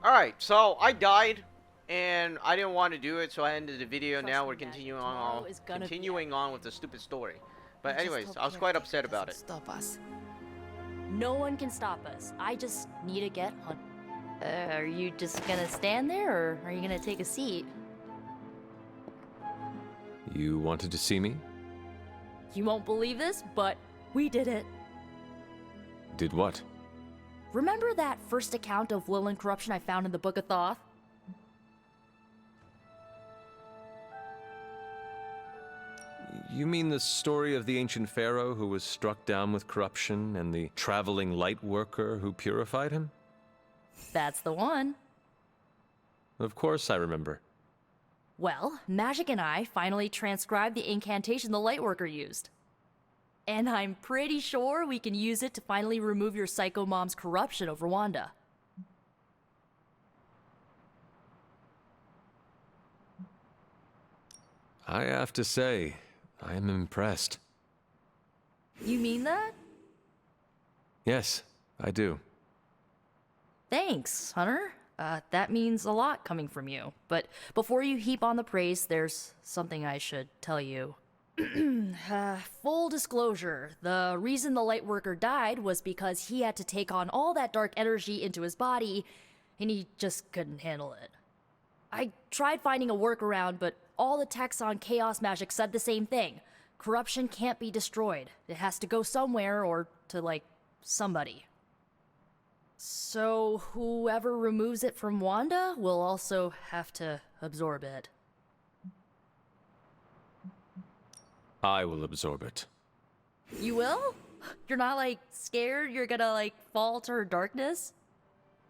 Alright, so I died, and I didn't want to do it, so I ended the video. Trust Now me, we're Matt, continuing tomorrow on, is gonna be continuing on with the stupid story. But anyways, I was quite upset about it. Stop us. No one can stop us. I just need to get Hunt. Are you just gonna stand there, or are you gonna take a seat? You wanted to see me? You won't believe this, but we did it. Did what? Remember that first account of Lilin corruption I found in the Book of Thoth? You mean the story of the ancient pharaoh who was struck down with corruption and the traveling light worker who purified him? That's the one. Of course I remember. Well, Magic and I finally transcribed the incantation the Lightworker used. And I'm pretty sure we can use it to finally remove your psycho mom's corruption over Wanda. I have to say, I am impressed. You mean that? Yes, I do. Thanks, Hunter. That means a lot coming from you. But before you heap on the praise, there's something I should tell you. Full disclosure, the reason the Lightworker died was because he had to take on all that dark energy into his body, and he just couldn't handle it. I tried finding a workaround, but all the texts on Chaos Magic said the same thing. Corruption can't be destroyed. It has to go somewhere or to, like, somebody. So whoever removes it from Wanda will also have to absorb it. I will absorb it. You will? You're not, like, scared you're gonna, like, fall to her darkness?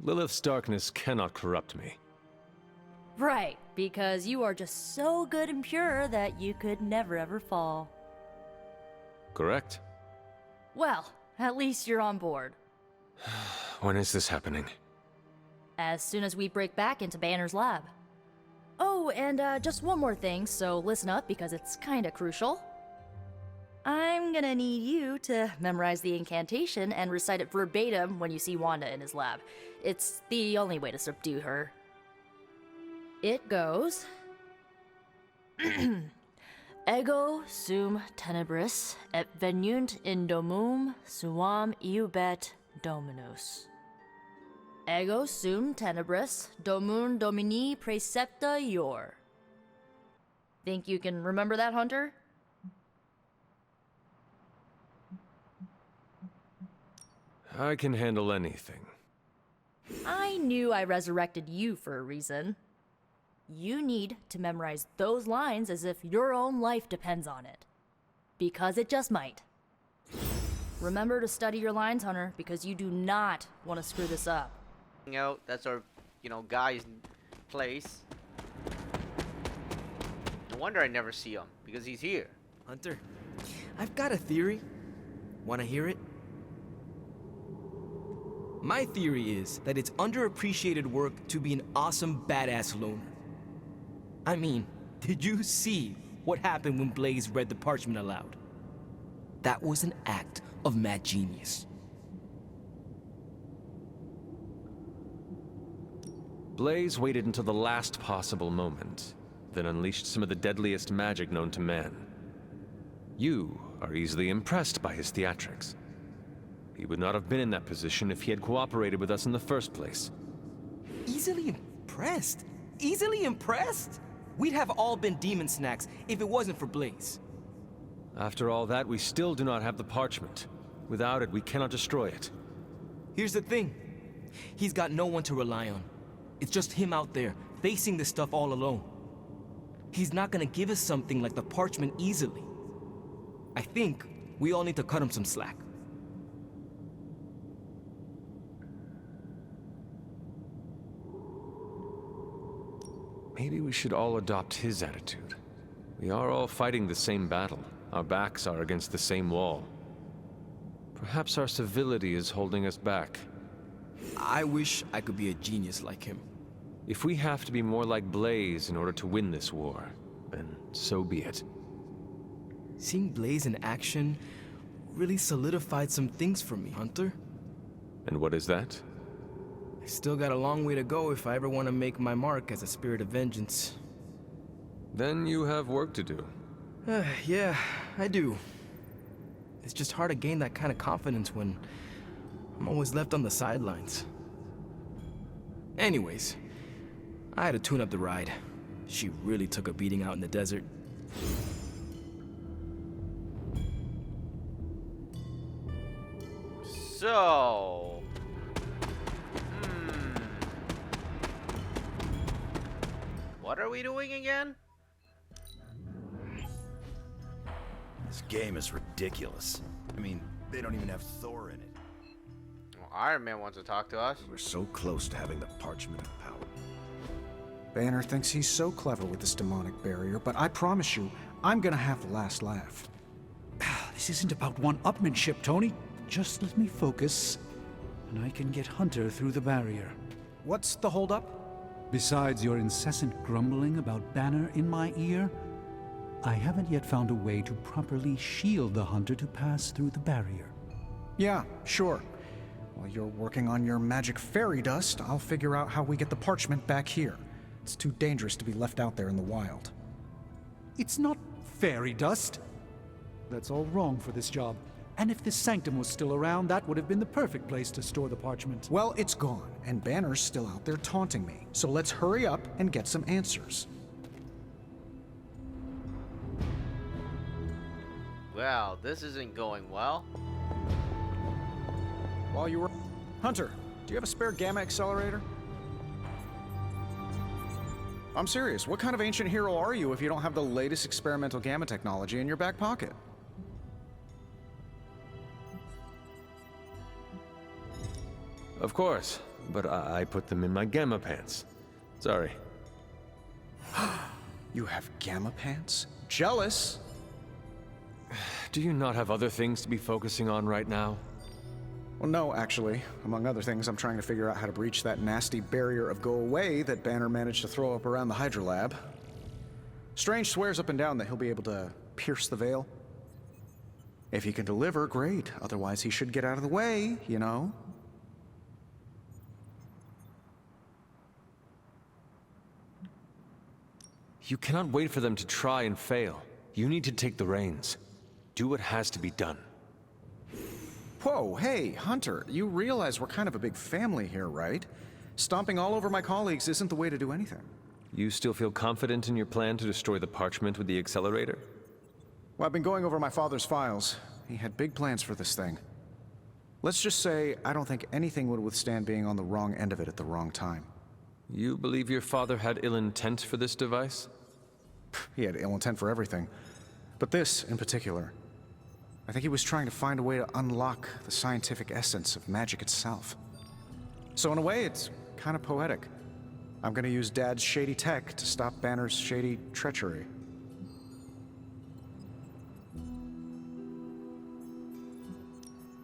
Lilith's darkness cannot corrupt me. Right, because you are just so good and pure that you could never ever fall. Correct? Well, at least you're on board. When is this happening? As soon as we break back into Banner's lab. Oh, and just one more thing, so listen up because it's kinda crucial. I'm gonna need you to memorize the incantation and recite it verbatim when you see Wanda in his lab. It's the only way to subdue her. It goes... Ego sum tenebris et venunt in domum suam iubet dominus. Ego sum tenebris domum domini precepta ior. Think you can remember that, Hunter? I can handle anything. I knew I resurrected you for a reason. You need to memorize those lines as if your own life depends on it. Because it just might. Remember to study your lines, Hunter, because you do not want to screw this up. Out, that's our, guy's place. No wonder I never see him, because he's here. Hunter, I've got a theory. Wanna hear it? My theory is that it's underappreciated work to be an awesome badass loner. I mean, did you see what happened when Blaze read the parchment aloud? That was an act of mad genius. Blaze waited until the last possible moment, then unleashed some of the deadliest magic known to man. You are easily impressed by his theatrics. He would not have been in that position if he had cooperated with us in the first place. Easily impressed? Easily impressed? We'd have all been demon snacks if it wasn't for Blaze. After all that, we still do not have the parchment. Without it, we cannot destroy it. Here's the thing. He's got no one to rely on. It's just him out there, facing this stuff all alone. He's not gonna give us something like the parchment easily. I think we all need to cut him some slack. Maybe we should all adopt his attitude. We are all fighting the same battle. Our backs are against the same wall. Perhaps our civility is holding us back. I wish I could be a genius like him. If we have to be more like Blaze in order to win this war, then so be it. Seeing Blaze in action really solidified some things for me, Hunter. And what is that? Still got a long way to go if I ever want to make my mark as a spirit of vengeance. Then you have work to do. Yeah, I do. It's just hard to gain that kind of confidence when I'm always left on the sidelines. Anyways, I had to tune up the ride. She really took a beating out in the desert. So... What are we doing again? This game is ridiculous. I mean, they don't even have Thor in it. Well, Iron Man wants to talk to us. We're so close to having the Parchment of Power. Banner thinks he's so clever with this demonic barrier, but I promise you, I'm gonna have the last laugh. This isn't about one-upmanship, Tony. Just let me focus, and I can get Hunter through the barrier. What's the holdup? Besides your incessant grumbling about Banner in my ear, I haven't yet found a way to properly shield the Hunter to pass through the barrier. Yeah, sure. While you're working on your magic fairy dust, I'll figure out how we get the parchment back here. It's too dangerous to be left out there in the wild. It's not fairy dust. That's all wrong for this job. And if this sanctum was still around, that would have been the perfect place to store the parchment. Well, it's gone, and Banner's still out there taunting me. So let's hurry up and get some answers. Well, this isn't going well. While you were... Hunter, do you have a spare gamma accelerator? I'm serious. What kind of ancient hero are you if you don't have the latest experimental gamma technology in your back pocket? Of course, but I put them in my gamma pants. Sorry. You have gamma pants? Jealous? Do you not have other things to be focusing on right now? Well, no, actually. Among other things, I'm trying to figure out how to breach that nasty barrier of go away that Banner managed to throw up around the Hydra lab. Strange swears up and down that he'll be able to pierce the veil. If he can deliver, great. Otherwise, he should get out of the way, you know? You cannot wait for them to try and fail. You need to take the reins. Do what has to be done. Whoa, hey, Hunter, you realize we're kind of a big family here, right? Stomping all over my colleagues isn't the way to do anything. You still feel confident in your plan to destroy the parchment with the accelerator? Well, I've been going over my father's files. He had big plans for this thing. Let's just say I don't think anything would withstand being on the wrong end of it at the wrong time. You believe your father had ill intent for this device? He had ill intent for everything. But this, in particular. I think he was trying to find a way to unlock the scientific essence of magic itself. So in a way, it's kind of poetic. I'm gonna use Dad's shady tech to stop Banner's shady treachery.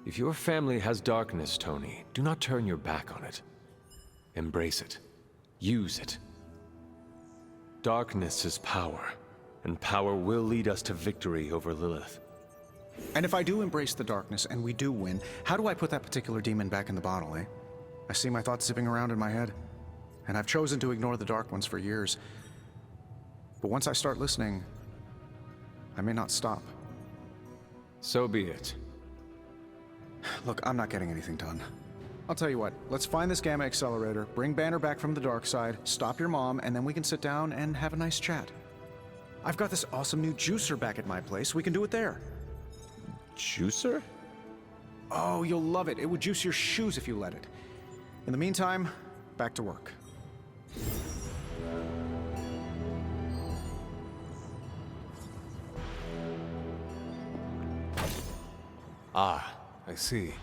If your family has darkness, Tony, do not turn your back on it. Embrace it. Use it. Darkness is power, and power will lead us to victory over Lilith. And if I do embrace the darkness and we do win, how do I put that particular demon back in the bottle, eh? I see my thoughts zipping around in my head, and I've chosen to ignore the dark ones for years. But once I start listening, I may not stop. So be it. Look, I'm not getting anything done. I'll tell you what, let's find this gamma accelerator, bring Banner back from the dark side, stop your mom, and then we can sit down and have a nice chat. I've got this awesome new juicer back at my place. We can do it there. Juicer? Oh, you'll love it. It would juice your shoes if you let it. In the meantime, back to work. Ah, I see.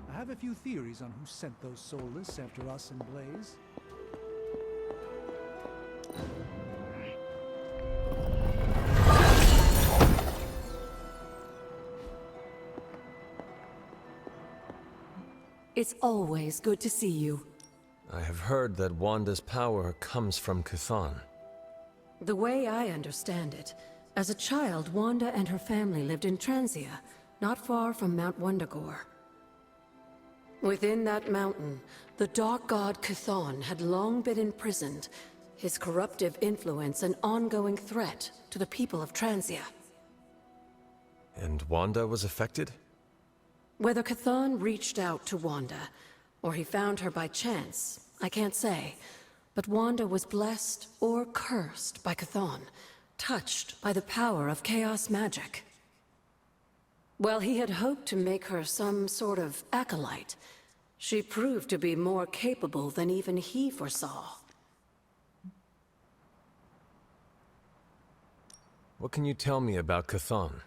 I have a few theories on who sent those soulless after us and Blaze. It's always good to see you. I have heard that Wanda's power comes from Chthon. The way I understand it, As a child, Wanda and her family lived in Transia, not far from Mount Wundagore. Within that mountain, the dark god Chthon had long been imprisoned, his corruptive influence an ongoing threat to the people of Transia. And Wanda was affected? Whether Chthon reached out to Wanda, or he found her by chance, I can't say. But Wanda was blessed or cursed by Chthon, touched by the power of chaos magic. While he had hoped to make her some sort of acolyte, she proved to be more capable than even he foresaw. What can you tell me about Chthon?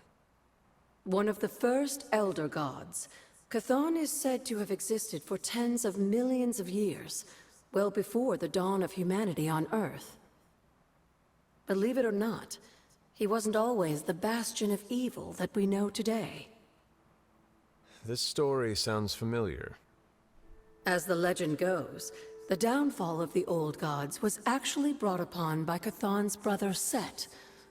One of the first Elder Gods, Chthon is said to have existed for tens of millions of years, well before the dawn of humanity on Earth. Believe it or not, he wasn't always the bastion of evil that we know today. This story sounds familiar. As the legend goes, the downfall of the old gods was actually brought upon by Chthon's brother Set,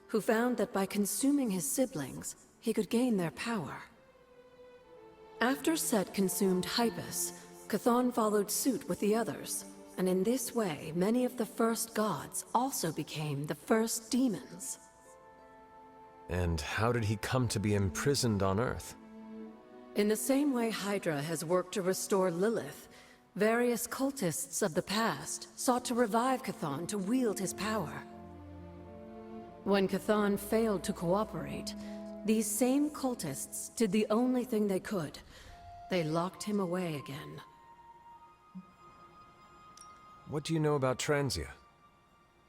who found that by consuming his siblings, he could gain their power. After Set consumed Hypus, Chthon followed suit with the others, and in this way, many of the first gods also became the first demons. And how did he come to be imprisoned on Earth? In the same way Hydra has worked to restore Lilith, various cultists of the past sought to revive Chthon to wield his power. When Chthon failed to cooperate, these same cultists did the only thing they could. They locked him away again. What do you know about Transia?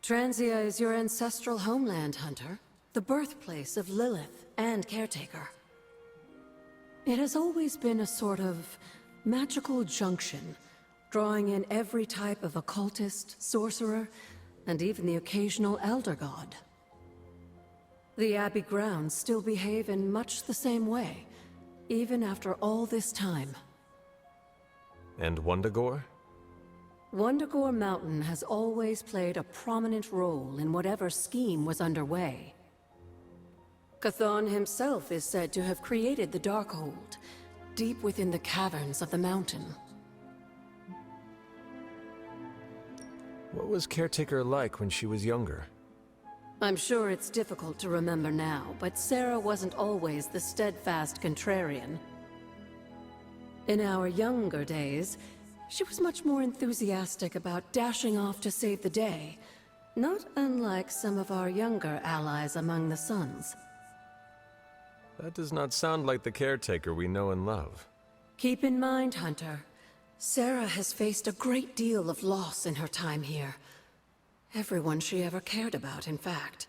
Transia is your ancestral homeland, Hunter. The birthplace of Lilith and Caretaker. It has always been a sort of magical junction, drawing in every type of occultist, sorcerer, and even the occasional Elder God. The Abbey grounds still behave in much the same way, even after all this time. And Wundagore? Wundagore Mountain has always played a prominent role in whatever scheme was underway. Chthon himself is said to have created the Darkhold, deep within the caverns of the mountain. What was Caretaker like when she was younger? I'm sure it's difficult to remember now, but Sarah wasn't always the steadfast contrarian. In our younger days, she was much more enthusiastic about dashing off to save the day, not unlike some of our younger allies among the Suns. That does not sound like the Caretaker we know and love. Keep in mind, Hunter, Sarah has faced a great deal of loss in her time here. Everyone she ever cared about, in fact.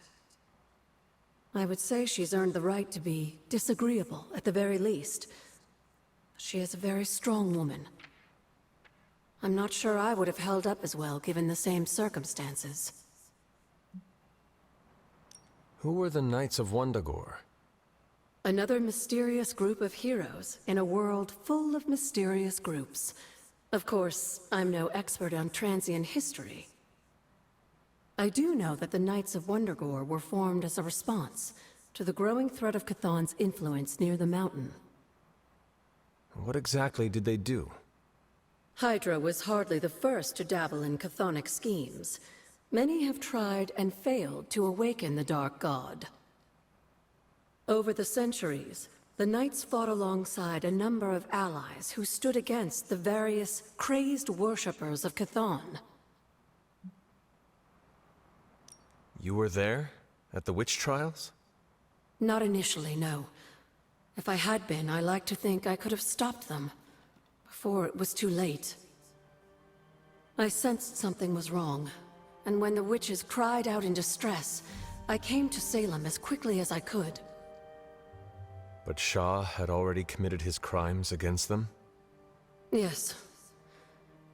I would say she's earned the right to be disagreeable, at the very least. She is a very strong woman. I'm not sure I would have held up as well given the same circumstances. Who were the Knights of Wundagore? Another mysterious group of heroes in a world full of mysterious groups. Of course, I'm no expert on Transian history. I do know that the Knights of Wundagore were formed as a response to the growing threat of Chthon's influence near the mountain. What exactly did they do? Hydra was hardly the first to dabble in chthonic schemes. Many have tried and failed to awaken the Dark God. Over the centuries, the Knights fought alongside a number of allies who stood against the various crazed worshippers of Chthon. You were there? At the witch trials? Not initially, no. If I had been, I like to think I could have stopped them before it was too late. I sensed something was wrong, and when the witches cried out in distress, I came to Salem as quickly as I could. But Shah had already committed his crimes against them? Yes.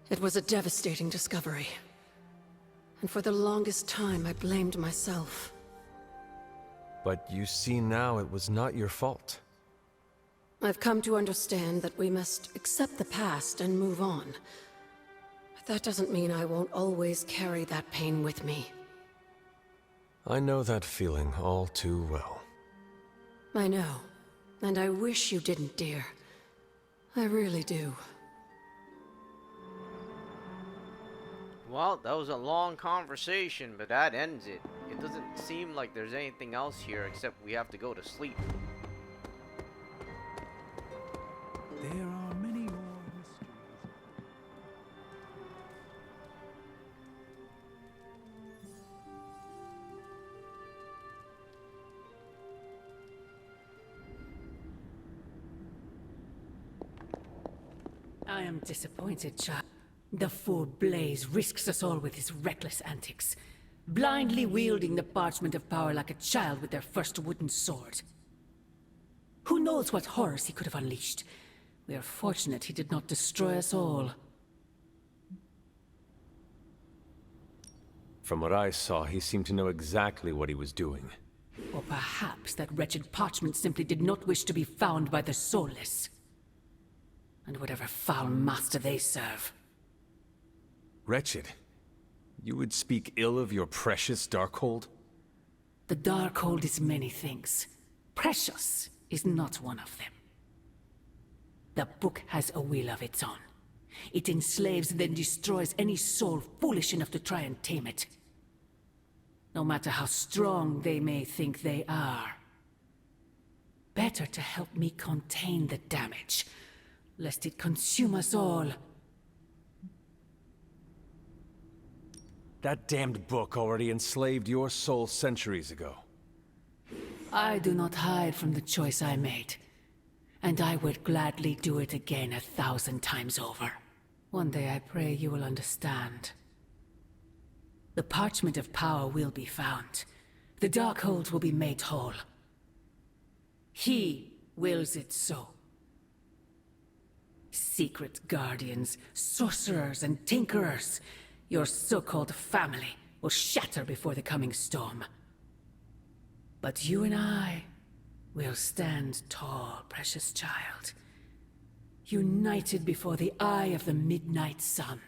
It was a devastating discovery. And for the longest time, I blamed myself. But you see now it was not your fault. I've come to understand that we must accept the past and move on. But that doesn't mean I won't always carry that pain with me. I know that feeling all too well. I know. And I wish you didn't, dear. I really do. Well, that was a long conversation, but that ends it. It doesn't seem like there's anything else here except we have to go to sleep. There are many more mysteries. I am disappointed, child. The fool Blaze risks us all with his reckless antics, blindly wielding the Parchment of Power like a child with their first wooden sword. Who knows what horrors he could have unleashed? We are fortunate he did not destroy us all. From what I saw, he seemed to know exactly what he was doing. Or perhaps that wretched Parchment simply did not wish to be found by the soulless. And whatever foul master they serve. Wretched? You would speak ill of your precious Darkhold? The Darkhold is many things. Precious is not one of them. The book has a will of its own. It enslaves then destroys any soul foolish enough to try and tame it. No matter how strong they may think they are. Better to help me contain the damage, lest it consume us all. That damned book already enslaved your soul centuries ago. I do not hide from the choice I made. And I would gladly do it again 1,000 times over. One day I pray you will understand. The Parchment of Power will be found. The Darkhold will be made whole. He wills it so. Secret guardians, sorcerers, and tinkerers, your so-called family, will shatter before the coming storm. But you and I will stand tall, precious child. United before the eye of the midnight sun.